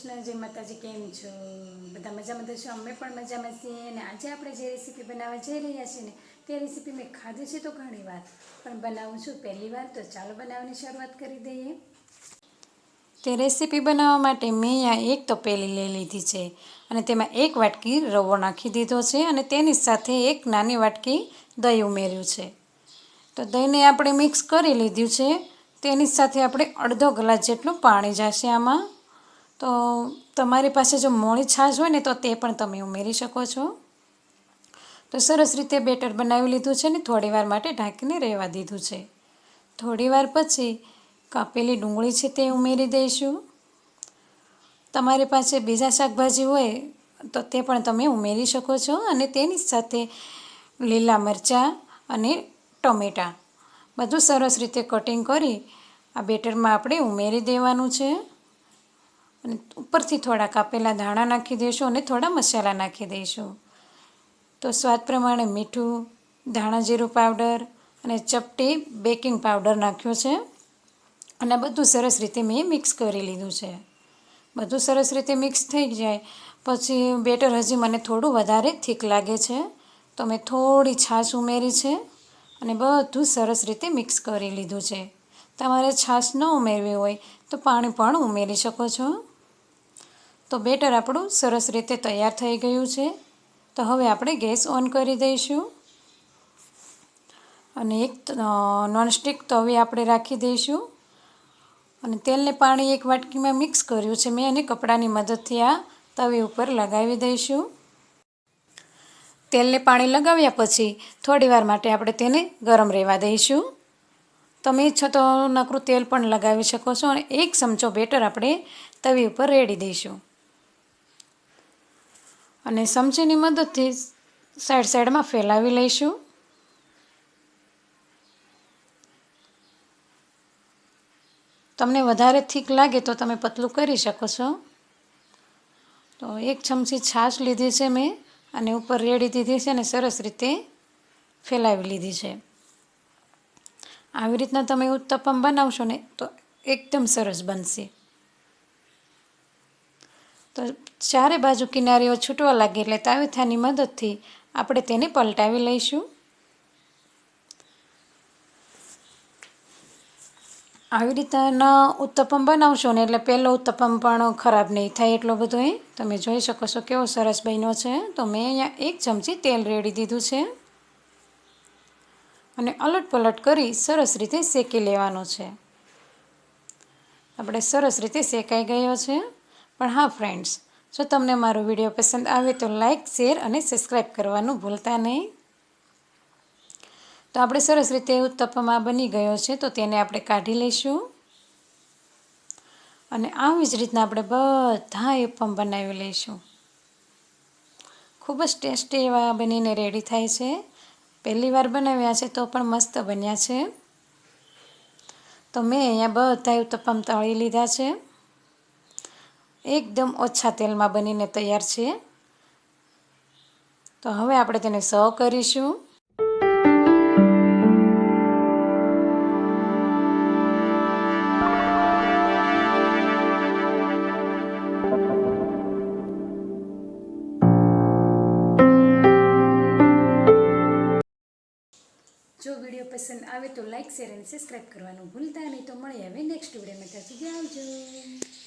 કૃષ્ણ, જય માતાજી. કેમ છો બધા? મજામાં છો? અમે પણ મજામાં છીએ. અને આજે આપણે જે રેસીપી બનાવવા જઈ રહ્યા છીએ ને તે રેસીપી મેં ખાધી છે તો ઘણી વાર, પણ બનાવું છું પહેલી વાર. તો ચાલો બનાવવાની શરૂઆત કરી દઈએ. તે રેસીપી બનાવવા માટે મેં અહીંયા એક તપેલી લઈ લીધી છે અને તેમાં એક વાટકી રવો નાખી દીધો છે અને તેની સાથે એક નાની વાટકી દહીં ઉમેર્યું છે. તો દહીંને આપણે મિક્સ કરી લીધું છે. તેની સાથે આપણે અડધો ગ્લાસ જેટલું પાણી જશે આમાં. તો તમારી પાસે જો મોળી છાશ હોય ને તો તે પણ તમે ઉમેરી શકો છો. તો સરસ રીતે બેટર બનાવી લીધું છે ને થોડી વાર માટે ઢાંકીને રહેવા દીધું છે. થોડી વાર પછી કાપેલી ડુંગળી છે તે ઉમેરી દઈશું. તમારી પાસે બીજા શાકભાજી હોય તો તે પણ તમે ઉમેરી શકો છો. અને તેની સાથે લીલા મરચાં અને ટમેટાં બધું સરસ રીતે કટિંગ કરી આ બેટરમાં આપણે ઉમેરી દેવાનું છે. અને ઉપરથી થોડા કાપેલા ધાણા નાખી દઈશું અને થોડા મસાલા નાખી દઈશું. તો સ્વાદ પ્રમાણે મીઠું, ધાણા જીરું પાવડર અને ચપટી બેકિંગ પાવડર નાખ્યો છે. અને બધું સરસ રીતે મેં મિક્સ કરી લીધું છે. બધું સરસ રીતે મિક્સ થઈ જાય પછી બેટર હજી મને થોડું વધારે થીક લાગે છે તો મેં થોડી છાશ ઉમેરી છે અને બધું સરસ રીતે મિક્સ કરી લીધું છે. તમારે છાશ ન ઉમેરવી હોય તો પાણી પણ ઉમેરી શકો છો. તો બેટર આપણું સરસ રીતે તૈયાર થઈ ગયું છે. તો હવે આપણે ગેસ ઓન કરી દઈશું અને એક નોનસ્ટિક તવી આપણે રાખી દઈશું. અને તેલને પાણી એક વાટકીમાં મિક્સ કર્યું છે મેં અને કપડાની મદદથી આ તવી ઉપર લગાવી દઈશું. તેલને પાણી લગાવ્યા પછી થોડી વાર માટે આપણે તેને ગરમ રહેવા દઈશું. તમે ઈચ્છો તો નકરું તેલ પણ લગાવી શકો છો. અને એક ચમચો બેટર આપણે તવી ઉપર રેડી દઈશું. અને ચમચીની મદદથી સાઈડમાં ફેલાવી લઈશું. તમને વધારે થીક લાગે તો તમે પતલું કરી શકો છો. તો એક ચમચી છાશ લીધી છે મેં અને ઉપર રેડી દીધી છે અને સરસ રીતે ફેલાવી લીધી છે. આવી રીતના તમે ઉત્તપમ બનાવશો ને તો એકદમ સરસ બનશે. તો ચારે બાજુ કિનારીઓ છૂટવા લાગે એટલે તાવેથાની મદદથી આપણે તેને પલટાવી લઈશું. આવી રીતના ઉત્તપમ બનાવશો ને એટલે પહેલો ઉત્તપમ પણ ખરાબ નહીં થાય એટલો બધો તમે જોઈ શકો છો કેવો સરસ બન્યો છે. તો મેં અહીંયા એક ચમચી તેલ રેડી દીધું છે અને અલટ પલટ કરી સરસ રીતે શેકી લેવાનો છે. આપણે સરસ રીતે શેકાઈ ગયો છે. પણ હા ફ્રેન્ડ્સ, જો તમને મારો વિડીયો પસંદ આવે તો લાઈક, શેર અને સબસ્ક્રાઈબ કરવાનું ભૂલતા નહીં. તો આપણે સરસ રીતે ઉત્તપમ આ બની ગયો છે તો તેને આપણે કાઢી લઈશું. અને આવી જ રીતના આપણે બધા ઉત્તપમ બનાવી લઈશું. ખૂબ જ ટેસ્ટી એવા બનીને રેડી થાય છે. પહેલી વાર બનાવ્યા છે તો પણ મસ્ત બન્યા છે. તો મેં અહીંયા બધા ઉત્તપમ તળી લીધા છે. એકદમ ઓછા તેલમાં બનીને તૈયાર છે. તો હવે આપણે તેને સર્વ કરીશું. જો વિડીયો પસંદ આવે તો લાઈક, શેર અને સબસ્ક્રાઈબ કરવાનું ભૂલતા નહીં. તો મળીએ હવે નેક્સ્ટ વિડીયોમાં. ત્યાં સુધી આવજો.